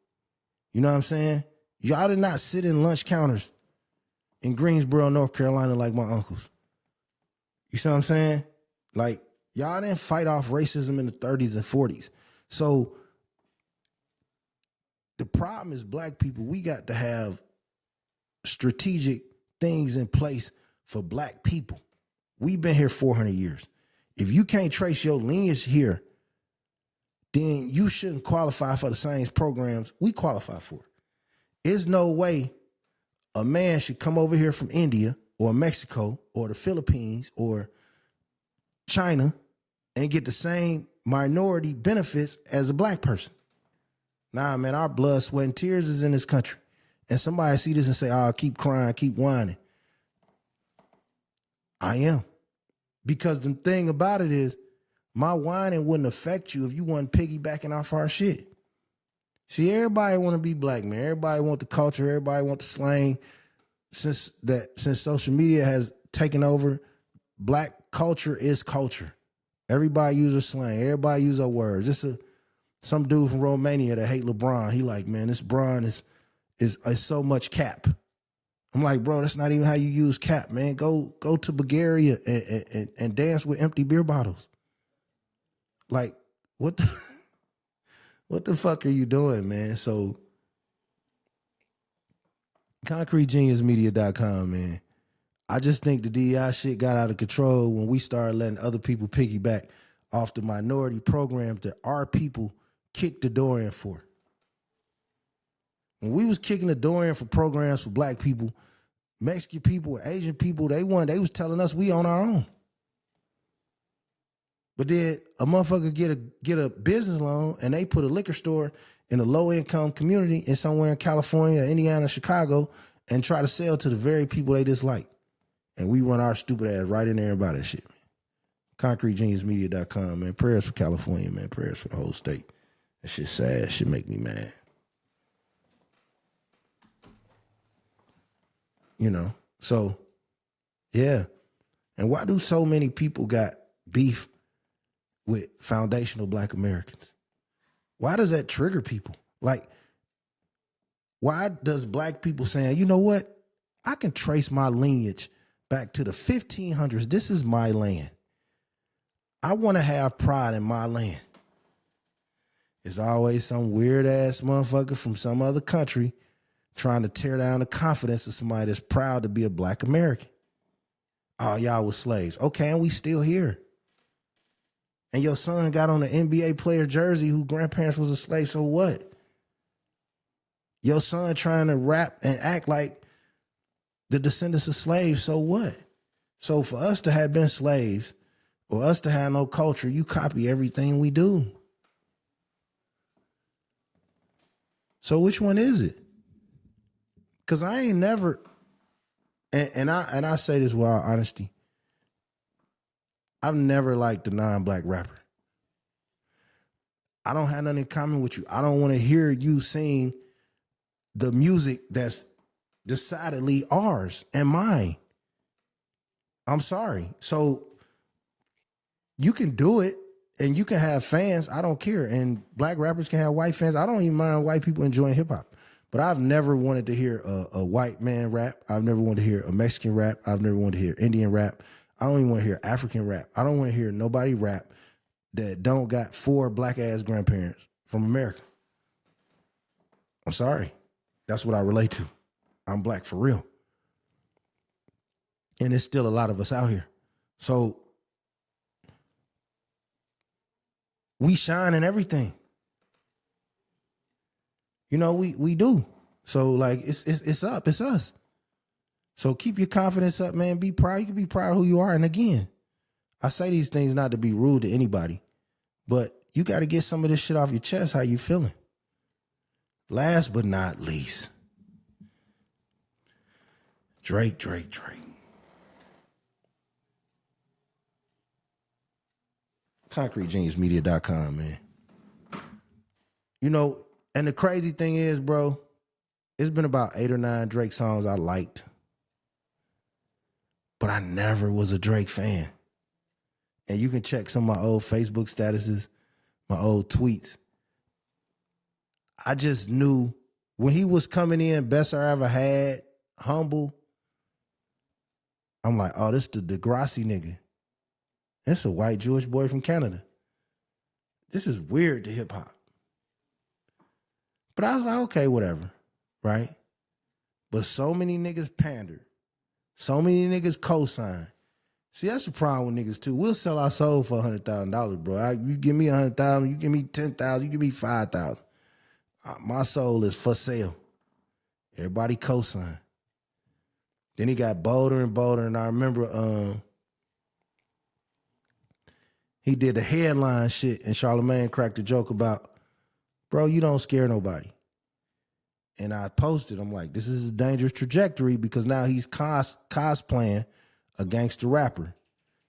You know what I'm saying? Y'all did not sit in lunch counters in Greensboro, North Carolina like my uncles. You see what I'm saying? Like, y'all didn't fight off racism in the 30s and 40s. So the problem is, black people, we got to have strategic things in place for black people. We've been here 400 years. If you can't trace your lineage here, then you shouldn't qualify for the same programs we qualify for. There's no way a man should come over here from India or Mexico or the Philippines or China and get the same minority benefits as a black person. Nah, man, our blood, sweat, and tears is in this country. And somebody see this and say, oh, keep crying, keep whining. I am. Because the thing about it is, my whining wouldn't affect you if you wasn't piggybacking off our shit. See, everybody want to be black, man. Everybody want the culture. Everybody want the slang. Since social media has taken over, black culture is culture. Everybody uses slang. Everybody use our words. Some dude from Romania that hate LeBron. He like, man, this Bron is so much cap. I'm like, bro, that's not even how you use cap, man. Go to Bulgaria and dance with empty beer bottles. Like, what the fuck are you doing, man? So, concretegeniusmedia.com, man. I just think the DEI shit got out of control when we started letting other people piggyback off the minority programs that our people kicked the door in for. When we was kicking the door in for programs for black people, Mexican people, Asian people, they was telling us we on our own. But then a motherfucker get a business loan and they put a liquor store in a low-income community in somewhere in California, Indiana, Chicago, and try to sell to the very people they dislike. And we run our stupid ass right in there and buy that shit, man. ConcreteGeniusMedia.com, man. Prayers for California, man. Prayers for the whole state. That shit's sad. That shit make me mad. You know? So, yeah. And why do so many people got beef with foundational black Americans? Why does that trigger people? Like, why does black people saying, you know what? I can trace my lineage back to the 1500s. This is my land. I want to have pride in my land. It's always some weird ass motherfucker from some other country trying to tear down the confidence of somebody that's proud to be a black American. Oh, y'all was slaves. Okay, and we still here. And your son got on an NBA player jersey whose grandparents was a slave, so what? Your son trying to rap and act like the descendants of slaves, so what? So for us to have been slaves or us to have no culture, you copy everything we do. So which one is it? Because I ain't never, and I say this with all honesty, I've never liked the non-black rapper. I don't have nothing in common with you. I don't want to hear you sing the music that's decidedly ours and mine. I'm sorry. So you can do it and you can have fans. I don't care. And black rappers can have white fans. I don't even mind white people enjoying hip hop. But I've never wanted to hear a white man rap. I've never wanted to hear a Mexican rap. I've never wanted to hear Indian rap. I don't even want to hear African rap. I don't want to hear nobody rap that don't got 4 black ass grandparents from America. I'm sorry. That's what I relate to. I'm black for real. And there's still a lot of us out here. So we shine in everything. You know, we do. So like it's up, it's us. So keep your confidence up, man. Be proud. You can be proud of who you are. And again, I say these things not to be rude to anybody, but you got to get some of this shit off your chest. How you feeling? Last but not least, Drake. ConcreteGeniusMedia.com, man. You know, and the crazy thing is, bro, it's been about 8 or 9 Drake songs I liked. But I never was a Drake fan. And you can check some of my old Facebook statuses, my old tweets. I just knew when he was coming in, Best I Ever Had, Humble, I'm like, oh, this the Degrassi nigga. It's a white Jewish boy from Canada. This is weird to hip hop. But I was like, okay, whatever, right? But so many niggas pandered. So many niggas co-sign. See, that's the problem with niggas too. We'll sell our soul for $100,000, bro. You give me $100,000, you give me $10,000, you give me $5,000. My soul is for sale. Everybody co-sign. Then he got bolder and bolder, and I remember he did the headline shit, and Charlamagne cracked a joke about, bro, you don't scare nobody. And I posted, I'm like, this is a dangerous trajectory because now he's cosplaying a gangster rapper.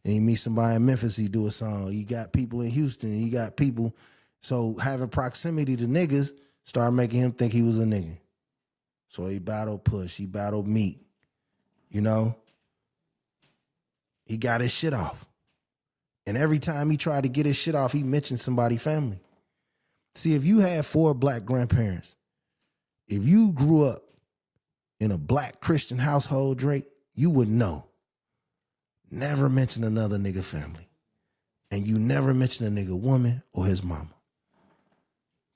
And he meets somebody in Memphis, he do a song. He got people in Houston, he got people. So having proximity to niggas started making him think he was a nigga. So he battled Push, he battled Meek, you know? He got his shit off. And every time he tried to get his shit off, he mentioned somebody's family. See, if you had 4 black grandparents, if you grew up in a black Christian household, Drake, you would know. Never mention another nigga family. And you never mention a nigga woman or his mama.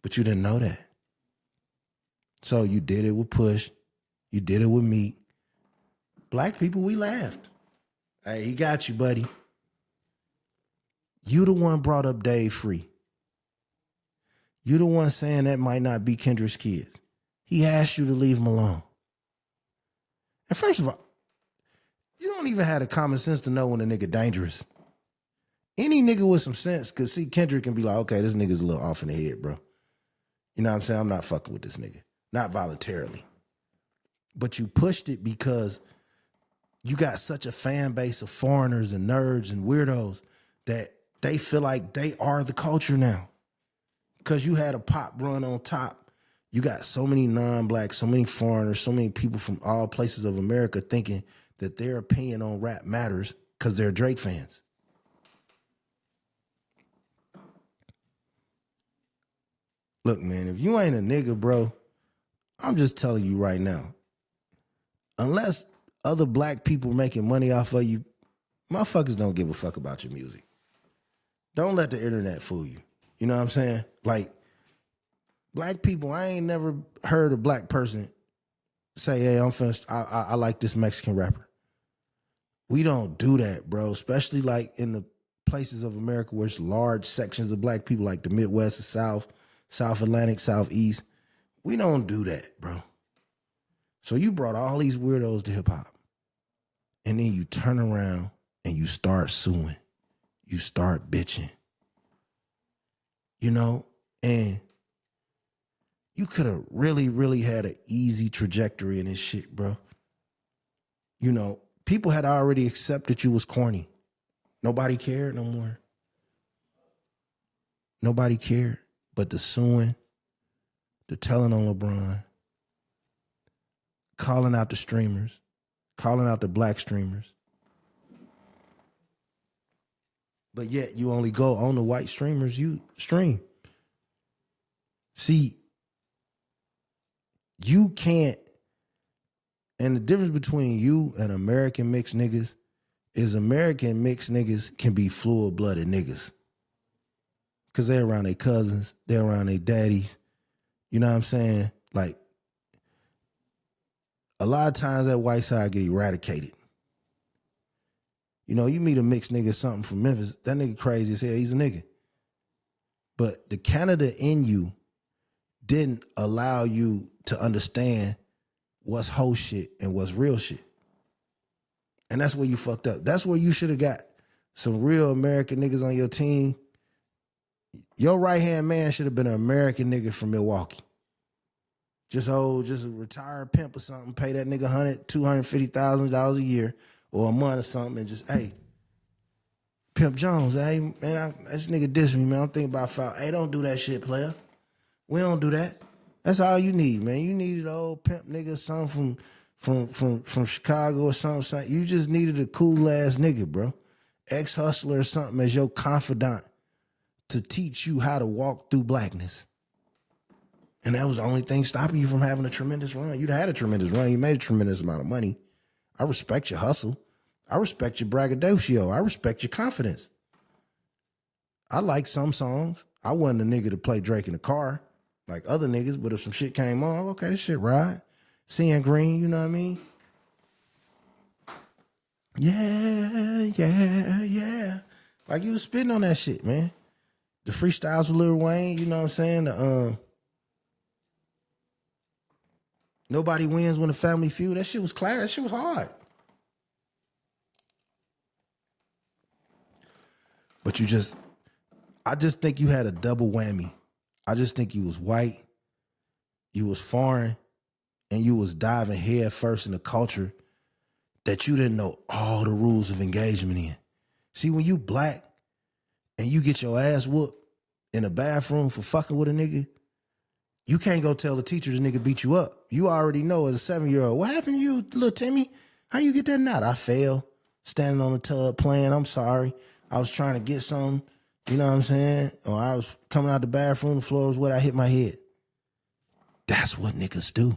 But you didn't know that. So you did it with Push. You did it with Meek. Black people, we laughed. Hey, he got you, buddy. You the one brought up Dave Free. You the one saying that might not be Kendrick's kids. He asked you to leave him alone. And first of all, you don't even have the common sense to know when a nigga dangerous. Any nigga with some sense could see Kendrick and be like, okay, this nigga's a little off in the head, bro. You know what I'm saying? I'm not fucking with this nigga. Not voluntarily. But you pushed it because you got such a fan base of foreigners and nerds and weirdos that they feel like they are the culture now. Because you had a pop run on top. You got so many non-black, so many foreigners, so many people from all places of America thinking that their opinion on rap matters because they're Drake fans. Look, man, if you ain't a nigga, bro, I'm just telling you right now, unless other black people making money off of you, motherfuckers don't give a fuck about your music. Don't let the internet fool you. You know what I'm saying? Like, black people, I ain't never heard a black person say, hey, I'm finished. I like this Mexican rapper. We don't do that, bro, especially like in the places of America where it's large sections of black people, like the Midwest, the South, South Atlantic, Southeast. We don't do that, bro. So you brought all these weirdos to hip hop. And then you turn around and you start suing. You start bitching. You know? And you could have really, really had an easy trajectory in this shit, bro. You know, people had already accepted you was corny. Nobody cared no more. Nobody cared. But the suing, the telling on LeBron, calling out the streamers, calling out the black streamers. But yet you only go on the white streamers you stream. See, you can't, and the difference between you and American mixed niggas is American mixed niggas can be fluid-blooded niggas. Because they're around their cousins, they're around their daddies. You know what I'm saying? Like, a lot of times that white side get eradicated. You know, you meet a mixed nigga something from Memphis, that nigga crazy as hell, he's a nigga. But the Canada in you didn't allow you to understand what's whole shit and what's real shit. And that's where you fucked up. That's where you should have got some real American niggas on your team. Your right-hand man should have been an American nigga from Milwaukee. Just a retired pimp or something, pay that nigga $250,000 a year or a month or something, and just, hey, Pimp Jones, hey, man, this nigga dissed me, man. I'm thinking about foul. Hey, don't do that shit, player. We don't do that. That's all you need, man. You needed an old pimp nigga, something from Chicago or something. You just needed a cool ass nigga, bro. Ex-hustler or something as your confidant to teach you how to walk through blackness. And that was the only thing stopping you from having a tremendous run. You'd had a tremendous run. You made a tremendous amount of money. I respect your hustle. I respect your braggadocio. I respect your confidence. I like some songs. I wasn't a nigga to play Drake in the car like other niggas, but if some shit came on, okay, this shit ride. Seeing green, you know what I mean? Yeah. Like you was spitting on that shit, man. The freestyles with Lil Wayne, you know what I'm saying? Nobody wins when the family feud. That shit was class. That shit was hard. But I just think you had a double whammy. I just think you was white, you was foreign, and you was diving head first in a culture that you didn't know all the rules of engagement in. See, when you black and you get your ass whooped in a bathroom for fucking with a nigga, you can't go tell the teacher the nigga beat you up. You already know as a 7-year-old, what happened to you, little Timmy? How you get that knot? I fell, standing on the tub playing, I'm sorry. I was trying to get something, you know what I'm saying? Or I was coming out the bathroom, the floor was wet, I hit my head. That's what niggas do.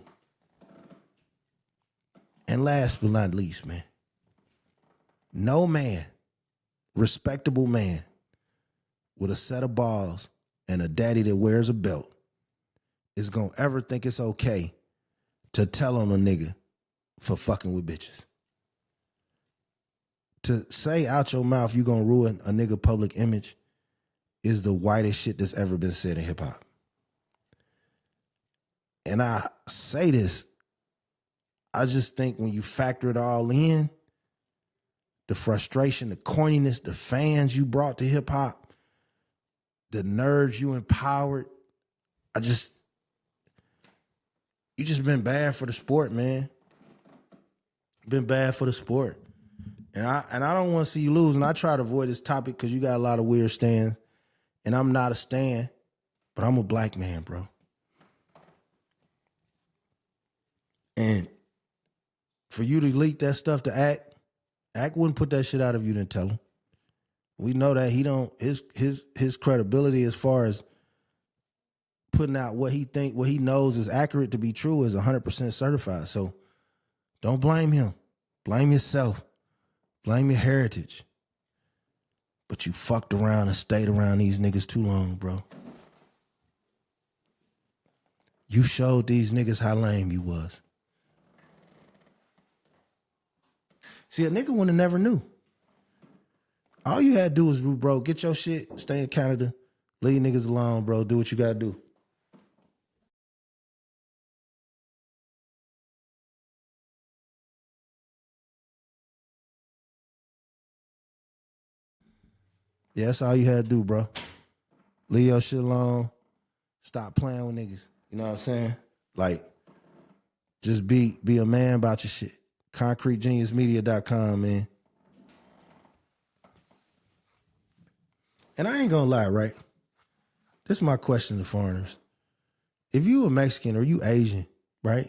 And last but not least, man, no man, respectable man, with a set of balls and a daddy that wears a belt is gonna ever think it's okay to tell on a nigga for fucking with bitches. to say out your mouth you gonna ruin a nigga public image is the whitest shit that's ever been said in hip hop. And I say this, I just think when you factor it all in, the frustration, the corniness, the fans you brought to hip hop, the nerds you empowered, you just been bad for the sport, man. Been bad for the sport. And I don't want to see you lose. And I try to avoid this topic because you got a lot of weird stands. And I'm not a stan, but I'm a black man, bro. And for you to leak that stuff to Act wouldn't put that shit out if you didn't tell him. We know that he don't, his credibility as far as putting out what he knows is accurate to be true is 100% certified. So don't blame him. Blame yourself. Blame your heritage. But you fucked around and stayed around these niggas too long, bro. You showed these niggas how lame you was. See, a nigga would have never knew. All you had to do was, bro, get your shit, stay in Canada, leave niggas alone, bro. Do what you gotta do. Yeah, that's all you had to do, bro. Leave your shit alone. Stop playing with niggas. You know what I'm saying? Like, just be a man about your shit. ConcreteGeniusMedia.com, man. And I ain't gonna lie, right? This is my question to foreigners. If you a Mexican or you Asian, right?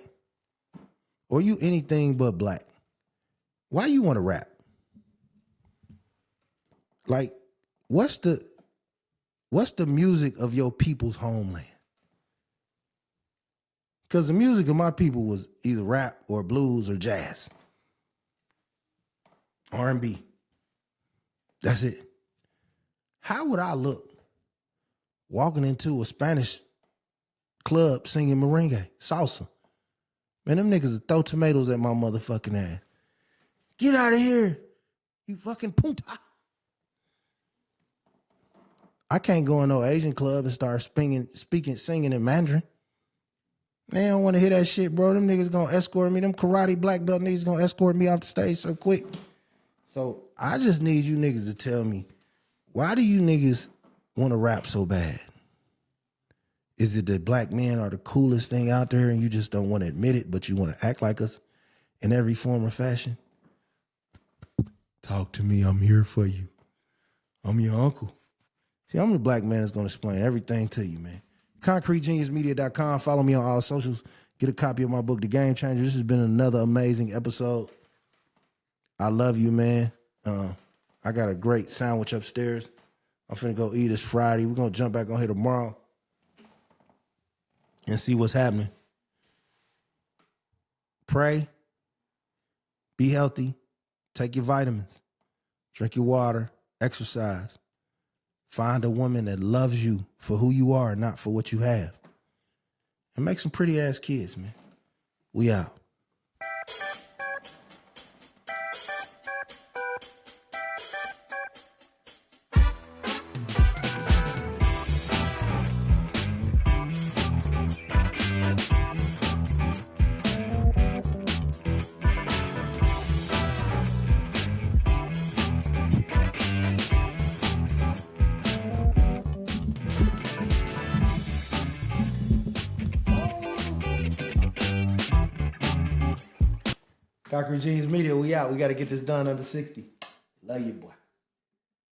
Or you anything but black, why you want to rap? Like, what's the music of your people's homeland? Because the music of my people was either rap or blues or jazz. R&B. That's it. How would I look walking into a Spanish club singing merengue, salsa? Man, them niggas would throw tomatoes at my motherfucking ass. Get out of here, you fucking punta. I can't go in no Asian club and start singing in Mandarin. They don't want to hear that shit, bro. Them niggas gonna escort me. Them karate black belt niggas gonna escort me off the stage so quick. So I just need you niggas to tell me, why do you niggas want to rap so bad? Is it that black men are the coolest thing out there and you just don't want to admit it, but you want to act like us in every form or fashion? Talk to me. I'm here for you. I'm your uncle. See, I'm the black man that's going to explain everything to you, man. ConcreteGeniusMedia.com. Follow me on all socials. Get a copy of my book, The Game Changer. This has been another amazing episode. I love you, man. I got a great sandwich upstairs. I'm finna go eat. It's Friday. We're going to jump back on here tomorrow and see what's happening. Pray. Be healthy. Take your vitamins. Drink your water. Exercise. Find a woman that loves you for who you are, not for what you have. And make some pretty ass kids, man. We out. Concrete Genius Media, we out. We got to get this done under 60. Love you, boy.